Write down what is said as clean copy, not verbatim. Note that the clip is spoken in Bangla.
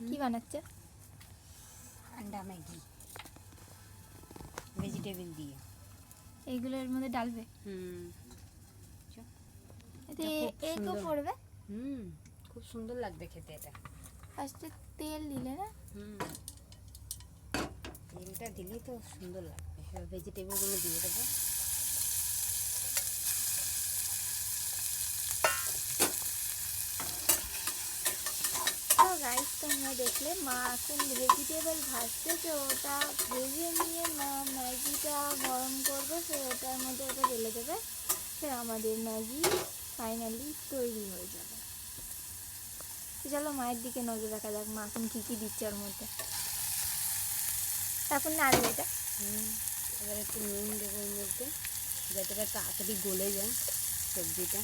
কি বানাচ্ছে? अंडा मैगी ভেজিটেবল দিয়ে এইগুলো এর মধ্যে ডালবে? এতে এগও পড়বে? খুব সুন্দর লাগবে খেতে এটা। ফার্স্টে তেল দিলে না? তেলটা দিলেই তো সুন্দর লাগবে। এবার ভেজিটেবলগুলো দিয়ে দেবো। তো গাইস তোমরা দেখলে মা এখন ভেজিটেবল ভাজছে, তো ওটা ভেজে নিয়ে মা ম্যাগিটা গরম করবে, সে ওটার মধ্যে ওটা ঢেলে দেবে, সে আমাদের ম্যাগি ফাইনালি তৈরি হয়ে যাবে। চলো মায়ের দিকে নজর রাখা যাক, মা এখন কী কী দিচ্ছে ওর মধ্যে। এখন নাড়বে এটা। এবার একটু নুন দেবো এর মধ্যে, যাতে তাড়াতাড়ি গলে যায় সবজিটা।